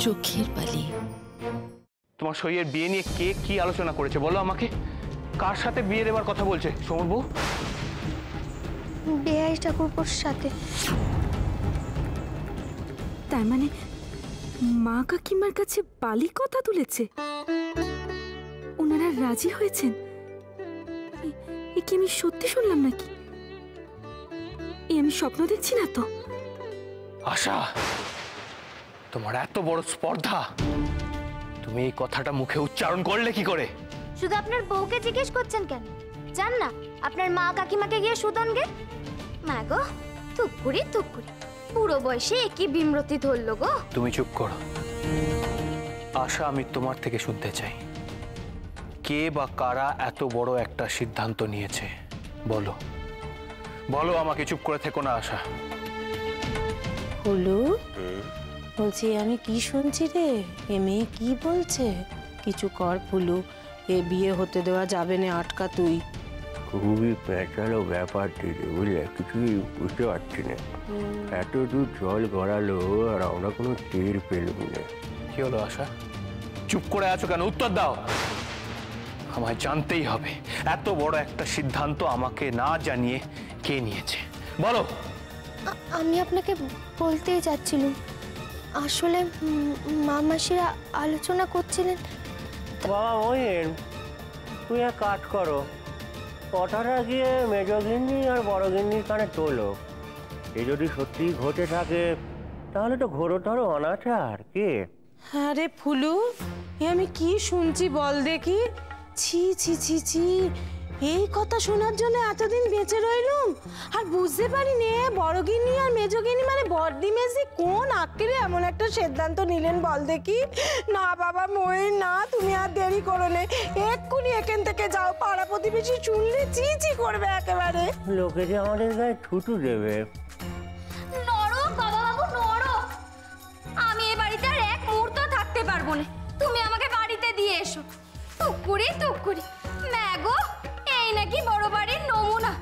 চোখের বালি। তোমার সইয়ের বিয়ে নিয়ে কে কি আলোচনা করেছে বলো আমাকে? কার সাথে বিয়ে দেবার কথা বলছে সমর বউ? বেআই ঠাকুরপোর সাথে। তার মানে মা কাকিমার কাছে বালি কথা তুলেছে, ওনারা রাজি হয়েছেন? এ কি আমি সত্যি শুনলাম নাকি? আমি স্বপ্ন দেখছি না তো? আশা, তোমার এত বড় স্পর্ধা, তুমি এই কথাটা মুখে উচ্চারণ করলে কি করে? শুধু আপনার বউকে জিজ্ঞেস করছেন কেন? জান না আপনার মা কাকিমাকে গিয়ে সুদন গে। মা গো তুকুরি তুকুরি, পুরো বয়সে একই বিমরতি ধরলো গো। তুমি চুপ করো আশা, আমি তোমার থেকে শুনতে চাই কে বা কারা এত বড় একটা সিদ্ধান্ত নিয়েছে। বলো বলো আমাকে, চুপ করে থেকো না আশা। হলু, বলছি আমি কি শুনছি রে? এ মেয়ে কি বলছে? কিছু কর ফুলু, এ বিয়ে হতে দেওয়া যাবে না, আটকা তুই। খুবই পেঁচালো ব্যাপার দিদি, বুঝলে? কিছুই বুঝতে পারছি না। এত দূর জল গড়ালো আর আমরা কোনো টের পেলাম না। কি হলো আশা, চুপ করে আছো কেন? উত্তর দাও। আমায় জানতেই হবে এত বড় একটা সিদ্ধান্ত আমাকে না জানিয়ে কে নিয়েছে, বলো। আমি আপনাকে বলতেই যাচ্ছিলাম, আসলে মামাসিরা আলোচনা করছিলেন। বাবা মহিন, তুই এক কাজ করো, কথাটা গিয়ে মেজগিন্নি আর বড়গিন্নির কানে তোলো। এ যদি সত্যি ঘটে থাকে তাহলে তো ঘোরতর অনাচার। কে? আরে ফুলু, এ আমি কি শুনছি বল দেখি? ছি ছি ছি ছি, এই কথা শোনার জন্য এতদিন বেঁচে রইলুম আর বুঝতে পারিনি বড়গিন্নি আর মেজগিন্নি মানে বড়দি মেজি কোন আক্কেলে এমন একটা সিদ্ধান্ত নিলেন বল দেখি। না বাবা মহিন না, তুমি আর দেরি করো না, এক্ষুনি এখান থেকে যাও, পাড়া প্রতিবেশী শুনলে চি চি করবে একেবারে। লোকে যে আমাদের গায়ে থুতু দেবে। নরো বাবা বাবু নরো, আমি এই বাড়িতে আর এক মুহূর্ত থাকতে পারবো না, তুমি আমাকে বাড়িতে দিয়ে এসো। টুকুরি টুকুরি, ম্যাগো এই নাকি বড় বাড়ির নমুনা,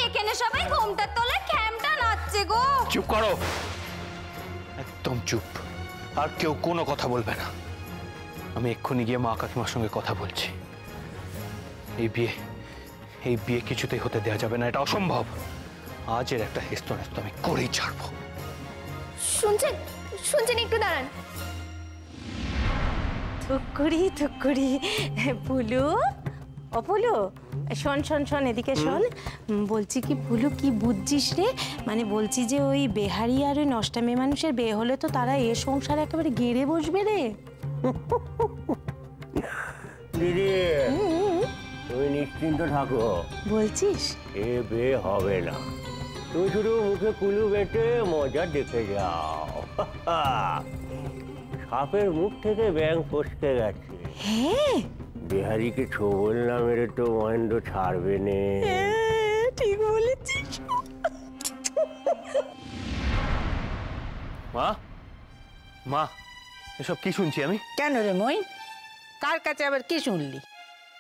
এখানে সবাই ঘোমটার তলে খ্যামটা নাচছে গো। চুপ করো, একদম চুপ, আর কেউ কোনো কথা বলবে না। আমি এক্ষুনি গিয়ে মা কাকিমার সঙ্গে কথা বলছি। এই বিয়ে কিছুতেই হতে দেওয়া যাবে না, এটা অসম্ভব। আজের একটা হেস্ত নেস্ত আমি করেই ছাড়বো। শুনছেন শুনছেন, একটু দাঁড়ান। থুকুরি থুকুরি, ফুলু ও ফুলু, শোন শোন শোন, এদিকে শোন। বলছি কি ফুলু, কি বুঝছিস রে? মানে বলছি যে ওই বেহারি আর ওই নষ্টা মেয়ে মানুষের বিয়ে হলে তো তারা এ সংসারে একেবারে গেড়ে বসবে রে। দিদি তুমি নিশ্চিন্ত থাকো। বলছিস? এ বিয়ে হবে না, তুমি শুধু মুখে কুলু বেটে মজা দেখে যাও। সাপের মুখ থেকে ব্যাঙ ফসকে গেছে। হ্যাঁ, বিহারিকে ছোবল না মেরে তো মহেন্দ্র ছাড়বে নে। ঠিক বলেছিস। মা মা, এসব কি শুনছি আমি? কেন রে মই, কার কাছে আবার কি শুনলি?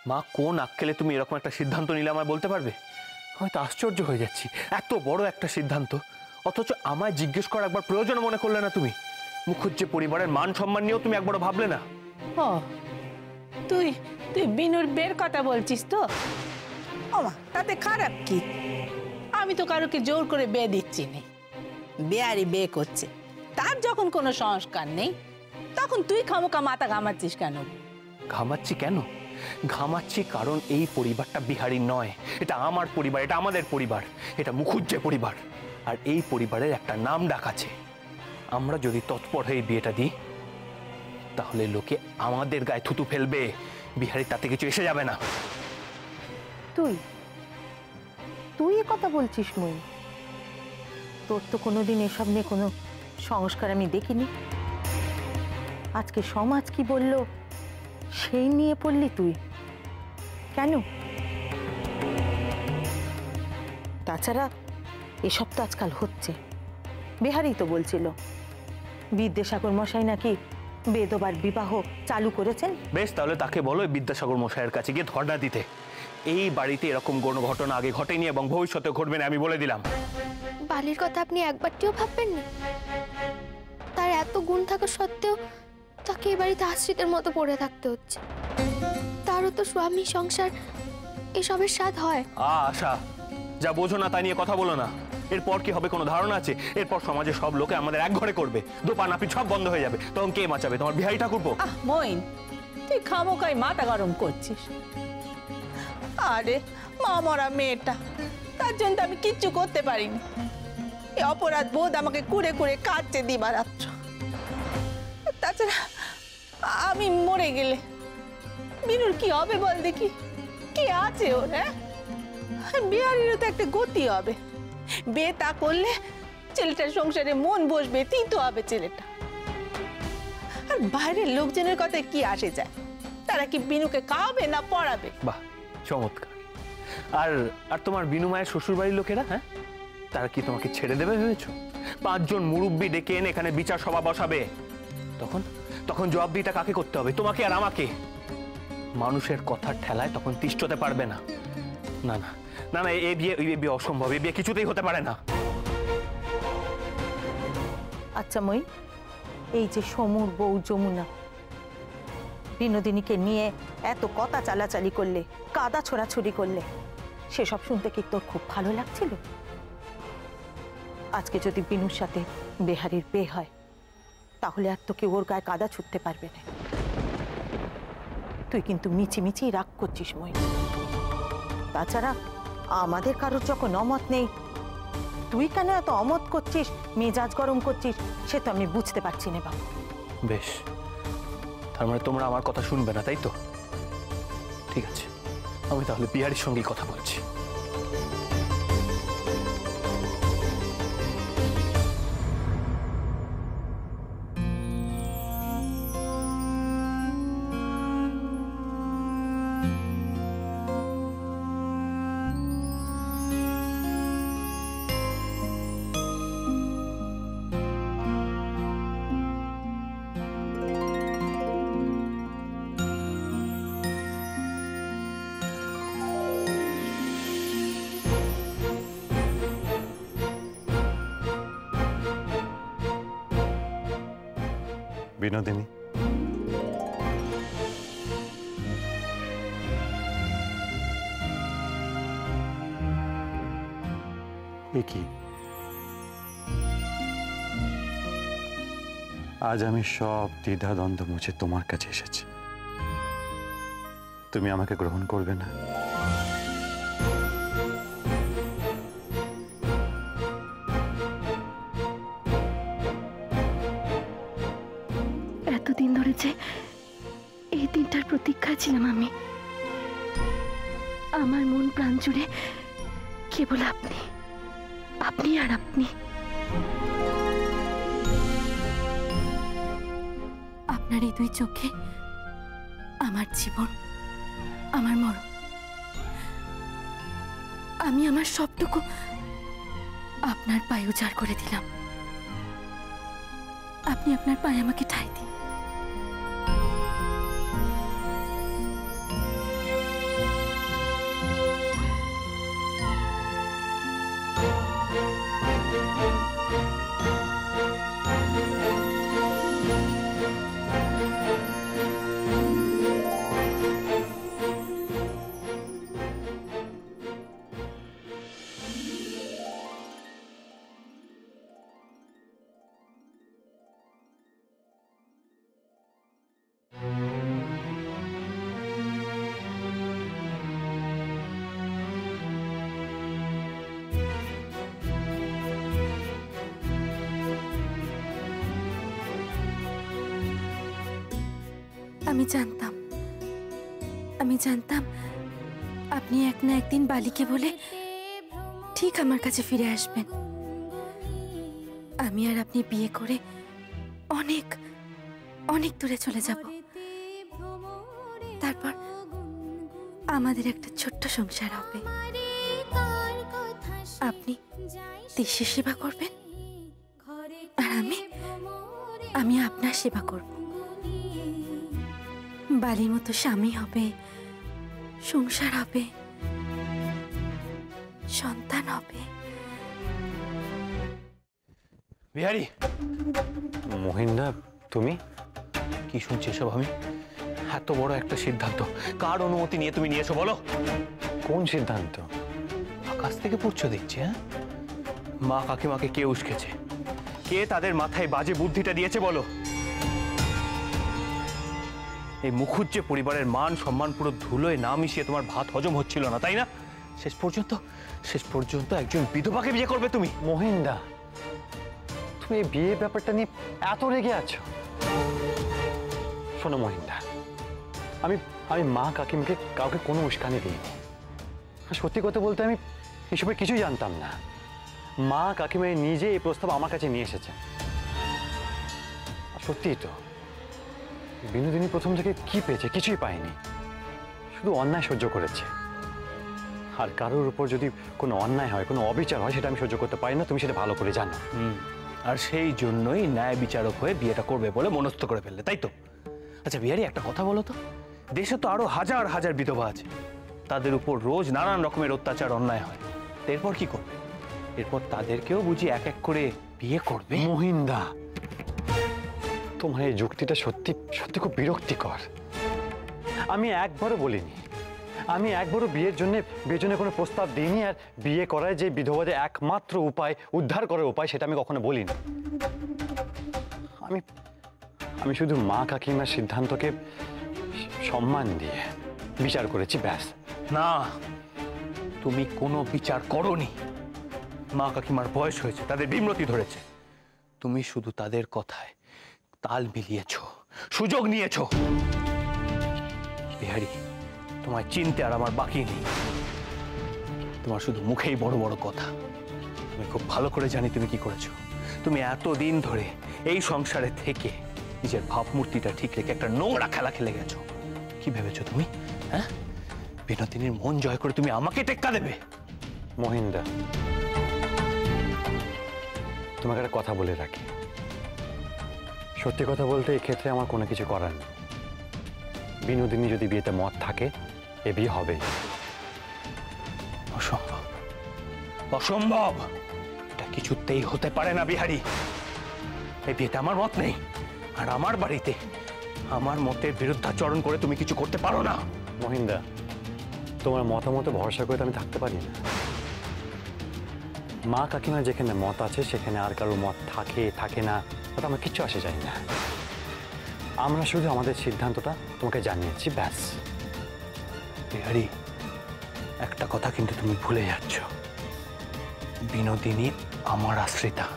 মা, কোন আক্কেলে তুমি এরকম একটা সিদ্ধান্ত নিলে আমায় বলতে পারবে? হয়তো আশ্চর্য হয়ে যাচ্ছি, এত বড় একটা সিদ্ধান্ত অথচ আমায় জিজ্ঞেস করার একবার প্রয়োজন মনে করলে না তুমি? মুখুজ্জে পরিবারের মান সম্মান নিয়েও তুমি একবারও ভাবলে না? ও তুই তুই বিনুর বের কথা বলছিস তো? ওমা, তাতে খারাপ কি? আমি তো কারোকে জোর করে বিয়ে দিচ্ছি না, বেয়ারি বিয়ে করছে, তার যখন কোনো সংস্কার নেই তখন তুই খামোকা মাথা ঘামাচ্ছিস কেন? ঘামাচ্ছি কেন? ঘামাচ্ছি কারণ এই পরিবারটা বিহারীর নয়, এটা আমার পরিবার, এটা আমাদের পরিবার, এটা মুখুজ্জে পরিবার। আর এই পরিবারের একটা নাম ডাক আছে। আমরা যদি তৎপর হয়ে বিয়েটা দিই তাহলে লোকে আমাদের গায়ে থুতু ফেলবে, বিহারীর তাতে কিছু এসে যাবে না। তুই তুই এ কথা বলছিস মই? তোর তো কোনোদিন এসব নিয়ে কোনো সংস্কার আমি দেখিনি। আজকে সমাজ কি বলল সেই নিয়ে পড়লি তুই কেন? তাছাড়া এসব তো আজকাল হচ্ছে, বিহারী তো বলছিল বিদ্যাসাগর মশাই নাকি বেদবার বিবাহ চালু করেছেন। বেশ, তাহলে তাকে বলো বিদ্যাসাগর মশাইয়ের কাছে গিয়ে ধর্ণা দিতে। এই বাড়িতে এরকম কোনো ঘটনা আগে ঘটেনি এবং ভবিষ্যতে ঘটবে না, আমি বলে দিলাম। বালির কথা আপনি একবারটিও ভাববেন না? তার এত গুণ থাকা সত্ত্বেও আমাকে এ বাড়িতে আশ্রিতের মতো পড়ে থাকতে হচ্ছে। তারও তো স্বামী সংসার এসবের স্বাদ হয়। আশা, যা বোঝো না তাই নিয়ে কথা বলো না। এরপর কি হবে কোনো ধারণা আছে? এরপর সমাজে সব লোকে আমাদের এক ঘরে করবে, দোপা নাপিত সব বন্ধ হয়ে যাবে। তখন কে বাঁচাবে? তোমার বিহারি ঠাকুরপো? মইন, তুই খামোকাই মাথা গরম করছিস। আরে মা মরা মেয়েটা, তার জন্য তো আমি কিচ্ছু করতে পারিনি। এই অপরাধ বোধ আমাকে কুড়ে কুড়ে কাটছে দিবারাত্র। তাছাড়া আমি মরে গেলে বিনুর কি হবে বল দেখি? কি আছে ওর? হ্যাঁ, বিহারিরও তো একটা গতি হবে। বিয়ে তা করলে ছেলেটার সংসারে মন বসবে, তিতো হবে ছেলেটা। আর বাইরের লোকজনের কথা কি আসে যায়? তারা কি বিনুকে খাওয়াবে না পড়াবে? বাহ, চমৎকার। আর আর তোমার বিনু মায়ের শ্বশুর বাড়ির লোকেরা, হ্যাঁ, তারা কি তোমাকে ছেড়ে দেবে ভেবেছো? 5 জন মুরব্বি ডেকে এনে এখানে বিচার সভা বসাবে। তখন তখন জবাবদিহিটা কাকে করতে হবে? তোমাকে আর আমাকে। মানুষের কথার ঠেলায় তখন তিষ্ঠতে পারবে না। না না না না, এ বিয়ে অসম্ভব। এ বিয়ে কিছুতেই হতে পারে না। আচ্ছা মই, এই যে সমুর বউ যমুনা বিনোদিনীকে নিয়ে এত কথা চালাচালি করলে, কাদা ছোড়াছুড়ি করলে, সেসব শুনতে কি তোর খুব ভালো লাগছিল? আজকে যদি বিনুর সাথে বেহারির বিয়ে হয়, তাহলে আর তোকে ওর গায়ে কাদা ছুটতে পারবে না। তুই কিন্তু মিছিমিছি রাগ করছিস মই। তাছাড়া আমাদের কারোর যখন অমত নেই, তুই কেন এত অমত করছিস, মেজাজ গরম করছিস, সে তো আমি বুঝতে পারছি না বাবু। বেশ, তার মানে তোমরা আমার কথা শুনবে না, তাই তো? ঠিক আছে, আমি তাহলে বিহারির সঙ্গেই কথা বলছি। বিনোদিনী, এ কি? আজ আমি সব দ্বিধা দ্বন্দ্ব মুছে তোমার কাছে এসেছি। তুমি আমাকে গ্রহণ করবে না? এতদিন ধরে যে এই দিনটার প্রতীক্ষায় ছিলাম আমি। আমার মন প্রাণ জুড়ে কেবল আপনি, আপনি আর আপনি। আপনার এই 2 চোখে আমার জীবন, আমার মরণ। আমি আমার সবটুকু আপনার পায়ে উজাড় করে দিলাম। আপনি আপনার পায়ে আমাকে ঠাঁই দিন। আমি জানতাম আপনি এক না একদিন বালিকে বলে ঠিক আমার কাছে ফিরে আসবেন। আমি আর আপনি বিয়ে করে অনেক অনেক দূরে চলে যাব। তারপর আমাদের একটা ছোট্ট সংসার হবে। আপনি দেশের সেবা করবেন আর আমি আপনার সেবা করব। বালির মতো স্বামী হবে, সংসার হবে, সন্তান হবে। বিহারি, মহিন্দা, তুমি? কি শুনছি এসব আমি? এত বড় একটা সিদ্ধান্ত কার অনুমতি নিয়ে তুমি নিয়েছো বলো? কোন সিদ্ধান্ত? আকাশ থেকে পড়ছো দেখছি। হ্যাঁ, মা কাকিমাকে কে উস্কেছে? কে তাদের মাথায় বাজে বুদ্ধিটা দিয়েছে বলো? এই মুখুজ্জে পরিবারের মান সম্মান পুরো ধুলোয় না মিশিয়ে তোমার ভাত হজম হচ্ছিল না, তাই না? শেষ পর্যন্ত একজন বিধবাকে বিয়ে করবে তুমি? মহিন্দা, তুমি এই বিয়ের ব্যাপারটা নিয়ে এত রেগে আছো? শোনো মহিন্দা, আমি মা কাকিমাকে কাউকে কোনো উস্কানি দিইনি। সত্যি কথা বলতে আমি এসবের কিছুই জানতাম না। মা কাকিমা নিজে এই প্রস্তাব আমার কাছে নিয়ে এসেছে। সত্যিই তো, বিনোদিনী প্রথম থেকে কি পেয়েছে? কিছুই পায়নি, শুধু অন্যায় সহ্য করেছে। আর কারোর উপর যদি কোনো অন্যায় হয়, কোনো অবিচার হয়, সেটা আমি সহ্য করতে পারি না, তুমি সেটা ভালো করে জানো। আর সেই জন্যই ন্যায় বিচারক হয়ে বিয়েটা করবে বলে মনস্থ করে ফেললে, তাই তো? আচ্ছা বিহারি, একটা কথা বলো তো, দেশে তো আরো হাজার হাজার বিধবা আছে, তাদের উপর রোজ নানান রকমের অত্যাচার অন্যায় হয়, এরপর কি করবে? এরপর তাদেরকেও বুঝি এক এক করে বিয়ে করবে? মহিন্দা, তোমার এই যুক্তিটা সত্যি সত্যি খুব বিরক্তিকর। আমি একবারও বলিনি, আমি একবারও বিয়ের জন্য কোনো প্রস্তাব দিইনি। আর বিয়ে করার যে বিধবাদের একমাত্র উপায়, উদ্ধার করার উপায়, সেটা আমি কখনো বলিনি। আমি শুধু মা কাকিমার সিদ্ধান্তকে সম্মান দিয়ে বিচার করেছি, ব্যাস। না, তুমি কোনো বিচার করোনি। মা কাকিমার বয়স হয়েছে, তাদের বিমরতি ধরেছে, তুমি শুধু তাদের কথায় তাল মিলিয়েছো, সুযোগ নিয়েছো। বিহারি, তোমায় চিনতে আর আমার বাকি নেই। তোমার শুধু মুখেই বড় বড় কথা। আমি খুব ভালো করে জানি তুমি কি করেছো। তুমি এতদিন ধরে এই সংসারে থেকে নিজের ভাবমূর্তিটা ঠিক রেখে একটা নোংরা খেলা খেলে গেছো। কি ভেবেছো তুমি? হ্যাঁ, বিনোদিনীর মন জয় করে তুমি আমাকে টেক্কা দেবে? মহিন্দা, তোমাকে একটা কথা বলে রাখি, সত্যি কথা বলতে এই ক্ষেত্রে আমার কোনো কিছু করার নেই। বিনোদিনী যদি বিয়েতে মত থাকে, এ বিয়ে হবেই। অসম্ভব, অসম্ভব, এটা কিছুতেই হতে পারে না বিহারি। এই বিয়েতে আমার মত নেই, আর আমার বাড়িতে আমার মতের বিরুদ্ধাচরণ করে তুমি কিছু করতে পারো না। মহিন্দা, তোমার মতামতে ভরসা করে তো আমি থাকতে পারি না। মা কাকিমার যেখানে মত আছে, সেখানে আর কারোর মত থাকে না, ওটা আমার কিচ্ছু আসে যায় না। আমরা শুধু আমাদের সিদ্ধান্তটা তোমাকে জানিয়েছি, ব্যাস। বিহারি, একটা কথা কিন্তু তুমি ভুলে যাচ্ছ। বিনোদিনী আমার আশ্রিতা,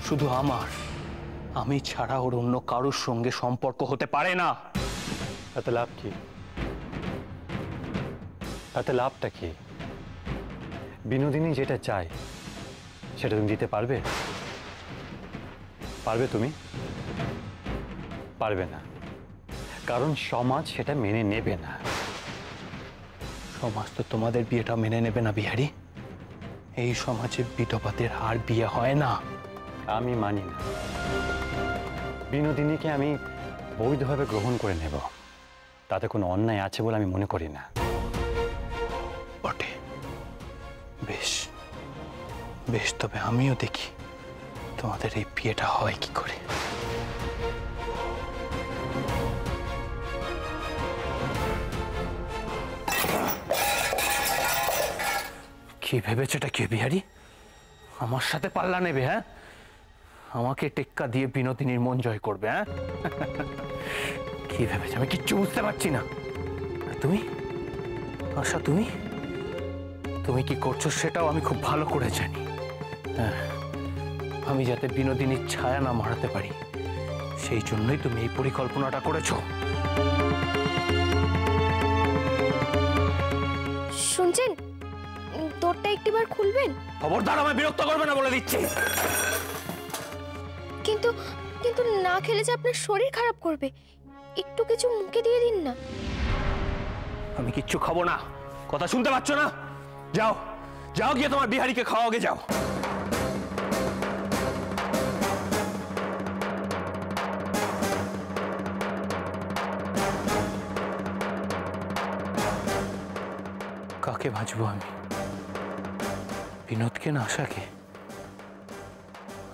শুধু আমার। আমি ছাড়া ওর অন্য কারোর সঙ্গে সম্পর্ক হতে পারে না। তাতে লাভ কি? তাতে লাভটা কি? বিনোদিনী যেটা চায় সেটা তুমি দিতে পারবে? পারবে তুমি? পারবে না, কারণ সমাজ সেটা মেনে নেবে না। সমাজ তো তোমাদের বিয়েটা মেনে নেবে না বিহারি। এই সমাজে বিধবাদের আর বিয়ে হয় না। আমি মানি না। বিনোদিনীকে আমি বৈধভাবে গ্রহণ করে নেব, তাতে কোনো অন্যায় আছে বলে আমি মনে করি না। বটে, বেশ বেশ, তবে আমিও দেখি তোমাদের এই বিয়েটা হয় কি করে। কি ভেবেছো এটা কি বিহারি? আমার সাথে পাল্লা নেবে? হ্যাঁ, আমাকে টেক্কা দিয়ে বিনোদিনীর মন জয় করবে? হ্যাঁ, কি ভেবেছো? আমি কিচ্ছু বুঝতে পারছি না। তুমি আশা, তুমি কি করছো সেটাও আমি খুব ভালো করে জানি। হ্যাঁ, আমি যাতে বিনোদিনীর ছায়া না মারাতে পারি, সেই জন্যই তুমি এই পরিকল্পনাটা করেছো। শুনছেন, দরটা একটিবার খুলবেন? খবরদার আমায় বিরক্ত করবে না বলে দিচ্ছি। কিন্তু কিন্তু না খেলে যে আপনার শরীর খারাপ করবে, একটু কিছু মুখে দিয়ে দিন না। আমি কিচ্ছু খাবো না, কথা শুনতে পাচ্ছ না? যাও যাও, গিয়ে তোমার বিহারিকে খাওয়াগে যাও। কাকে ভাজবো আমি? বিনোদকে না আশাকে?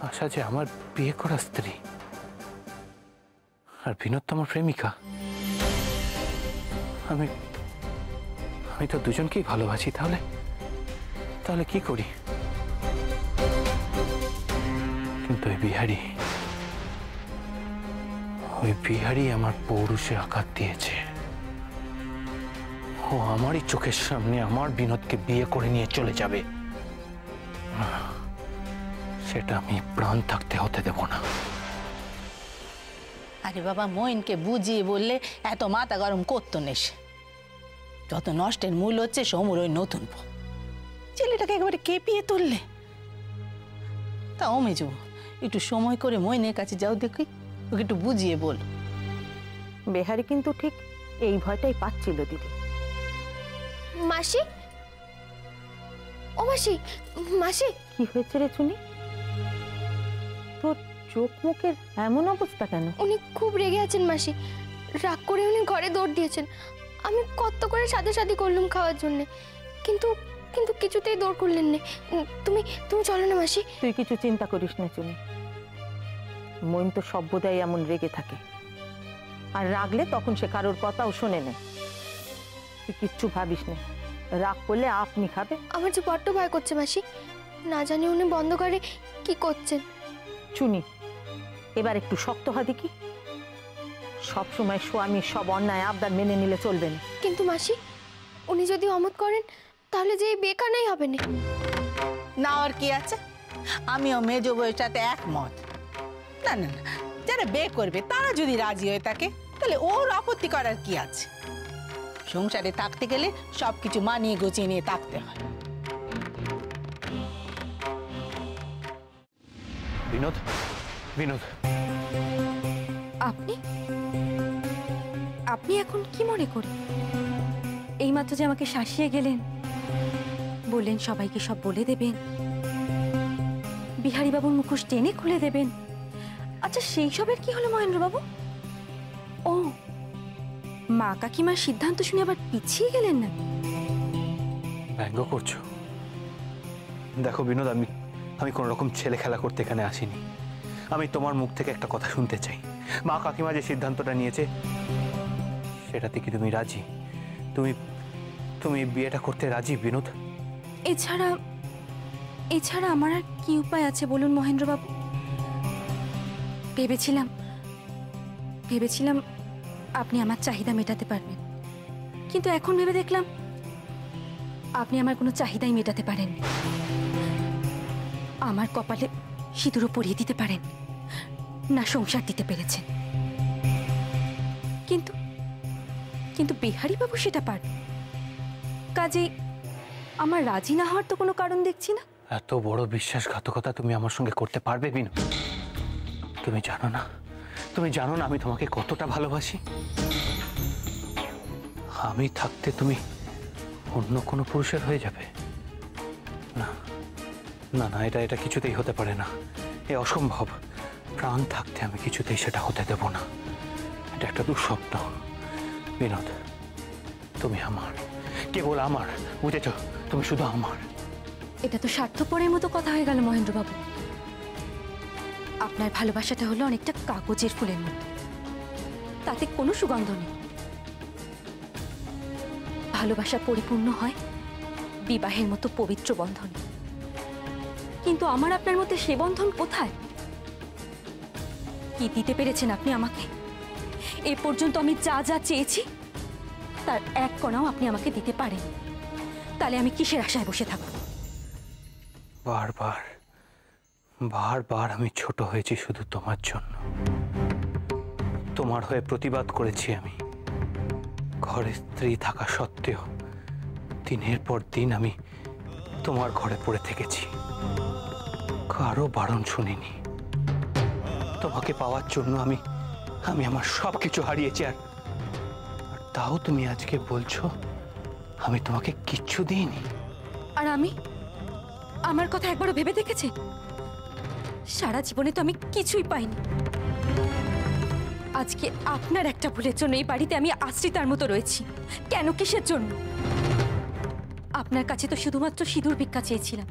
আশা যে আমার বিয়ে করা স্ত্রী, আর বিনোদ তো আমার প্রেমিকা। আমি আমি তো দুজনকেই ভালোবাসি। তাহলে তাহলে কি করি? কিন্তু ওই বিহারি আমার পৌরুষে আঘাত দিয়েছে। ও আমারই চোখের সামনে আমার বিনোদকে বিয়ে করে নিয়ে চলে যাবে। সেটা আমি প্রাণ থাকতে হতে দেব না। আরে বাবা, মইনকে বুঝিয়ে বললে এত মাথা গরম করতো নেস। যত নষ্টের মূল হচ্ছে সমুর ওই নতুন বউ। ছেলেটাকে একেবারে কেঁপিয়ে তুললে। তা ও মেজো, একটু সময় করে মইনের কাছে যাও, দেখি ওকে একটু বুঝিয়ে বল। বেহারি কিন্তু ঠিক এই ভয়টাই পাচ্ছিল দিদি। মাসি, ও মাসি, মাসি, কি হয়েছে রে চুনি? তোর চোখ মুখের এমন অবস্থা কেন? উনি খুব রেগে আছেন মাসি। রাগ করে উনি ঘরে দৌড় দিয়েছেন। আমি কত করে সাথে সাথে করলাম খাওয়ার জন্য, কিন্তু কিন্তু কিছুতেই দৌড় করলেন না। তুমি তুমি চলো না মাসি। তুই কিছু চিন্তা করিস না চুনি। মইন তো সভ্যদাই এমন রেগে থাকে, আর রাগলে তখন সে কারোর কথাও শোনে না। তুই কিচ্ছু ভাবিস না, রাগ করলে আপনি খাবে। আমার যে বড্ড ভয় করছে মাসি, না জানি উনি বন্ধ করে কি করছেন। চুনি, এবার একটু শক্ত হয় দেখি। সবসময় স্বামীর সব অন্যায় আবদার মেনে নিলে চলবে না। কিন্তু মাসি, উনি যদি অমত করেন তাহলে যে বেকানাই হবে না। না আর কি আছে, আমিও মেজো বউয়ের সাথে একমত। না না না, যারা বিয়ে করবে তারা যদি রাজি হয়ে থাকে তাহলে ওর আপত্তি করার কি আছে? সংসারে থাকতে গেলে সবকিছু মানিয়ে গুছিয়ে নিয়ে থাকতে হয়। বিনোদ, বিনোদ, আপনি আপনি এখন কি মনে করেন? এইমাত্র যে আমাকে শাসিয়ে গেলেন, বললেন সবাইকে সব বলে দেবেন, বিহারী বাবুর মুখোশ টেনে খুলে দেবেন। আচ্ছা, সেই সবের কি হলো মহেন্দ্রবাবু? ও, মা কাকিমার সিদ্ধান্ত শুনে আবার পিছিয়ে গেলেন না? ব্যঙ্গ করছো? দেখো বিনোদ, আমি কোনো রকম ছেলে খেলা করতে এখানে আসিনি। আমি তোমার মুখ থেকে একটা কথা শুনতে চাই। মা কাকিমা যে সিদ্ধান্তটা নিয়েছে সেটাতে কি তুমি রাজি? তুমি বিয়েটা করতে রাজি বিনোদ? এছাড়া আমার আর কি উপায় আছে বলুন মহেন্দ্রবাবু? ভেবেছিলাম আপনি আমার চাহিদা মেটাতে পারবেন, কিন্তু এখন ভেবে দেখলাম আপনি আমার কোনো চাহিদাই মেটাতে পারেন। আমার কপালে সিঁদুরও পরিয়ে দিতে পারেন না, সংসার দিতে পেরেছেন, কিন্তু বিহারী বাবু সেটা পারেন। কাজেই আমার রাজি না হওয়ার তো কোনো কারণ দেখছি না। এত বড় বিশ্বাসঘাতকতা তুমি আমার সঙ্গে করতে পারবে বিনোদ? তুমি জানো না আমি তোমাকে কতটা ভালোবাসি। আমি থাকতে তুমি অন্য কোনো পুরুষের হয়ে যাবে? না না না, এটা কিছুতেই হতে পারে না। এ অসম্ভব। প্রাণ থাকতে আমি কিছুতেই সেটা হতে দেব না। এটা একটা দুঃস্বপ্ন। বিনোদ, তুমি আমার, কেবল আমার, বুঝেছ? তুমি শুধু আমার। এটা তো স্বার্থপরের মতো কথা হয়ে গেল মহেন্দ্রবাবু। আপনার ভালোবাসাটা হলো অনেকটা কাগজের ফুলের মতো, তাতে কোনো সুগন্ধ নেই। ভালোবাসা পরিপূর্ণ হয় বিবাহের মতো পবিত্র বন্ধনে, কিন্তু আমার আপনার মধ্যে সে বন্ধন কোথায়? কি দিতে পেরেছেন আপনি আমাকে? এ পর্যন্ত আমি যা যা চেয়েছি তার এক কণাও আপনি আমাকে দিতে পারেন। তাহলে আমি কিসের আশায় বসে থাকব? বারবার আমি ছোট হয়েছি শুধু তোমার জন্য। তোমার হয়ে প্রতিবাদ করেছি আমি। ঘরে স্ত্রী থাকা সত্ত্বেও দিনের পর দিন আমি তোমার ঘরে পড়ে থেকেছি, কারো বারণ শুনিনি। তোমাকে পাওয়ার জন্য আমি আমার সবকিছু হারিয়েছি, আর তাও তুমি আজকে বলছো আমি তোমাকে কিচ্ছু দিইনি। আর আমি আমার কথা একবারও ভেবে দেখেছি? সারা জীবনে তো আমি কিছুই পাইনি। আজকে আপনার একটা ভুলের জন্য এই বাড়িতে আমি আশ্রিতার মতো রয়েছি। কেন, কিসের জন্য? আপনার কাছে তো শুধুমাত্র সিঁদুর ভিক্ষা চেয়েছিলাম,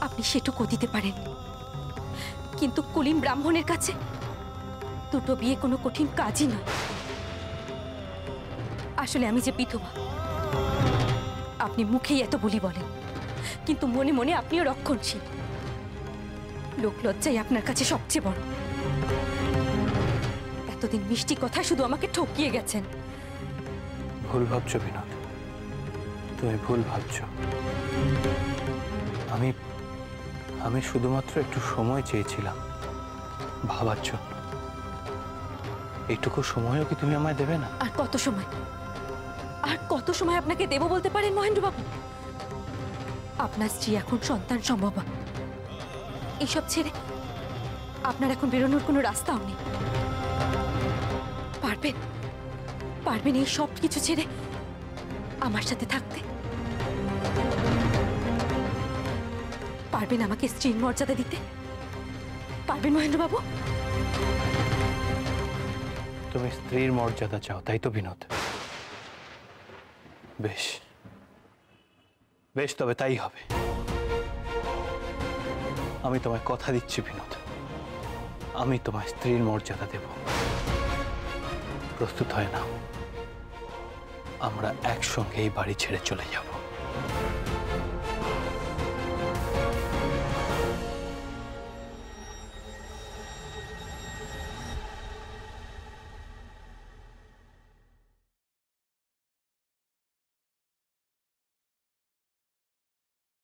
আপনি সেটুকু দিতে পারেন, কিন্তু কুলিন ব্রাহ্মণের কাছে দুটো বিয়ে কোনো কঠিন কাজই নয়। আসলে আমি যে বিধবা, আপনি মুখেই এত বলি বলেন, কিন্তু মনে মনে আপনিও রক্ষণশীল। লোক লজ্জাই আপনার কাছে সবচেয়ে বড়। এতদিন মিষ্টি কথা শুধু আমাকে ঠকিয়ে গেছেন। ভুল ভাবছো বিনোদ, তুমি ভুল ভাবছো। আমি শুধুমাত্র একটু সময় চেয়েছিলাম ভাবার জন্য। এইটুকু সময়ও কি তুমি আমায় দেবে না? আর কত সময়, আর কত সময় আপনাকে দেব বলতে পারেন মহেন্দ্রবাবু? আপনার স্ত্রী এখন সন্তান সম্ভবা। এইসব ছেড়ে আপনার এখন বেরোনোর কোনো রাস্তাও নেই। পারবেন পারবেন এই সব কিছু ছেড়ে আমার সাথে থাকতে? পারবেন আমাকে স্ত্রীর মর্যাদা দিতে? পারবেন মহেন্দ্রবাবু? তুমি স্ত্রীর মর্যাদা চাও, তাই তো বিনোদ? বেশ বেশ, তবে তাই হবে। আমি তোমায় কথা দিচ্ছি বিনোদ, আমি তোমায় স্ত্রীর মর্যাদা দেব। প্রস্তুত হয় না, আমরা একসঙ্গে এই বাড়ি ছেড়ে চলে যাব।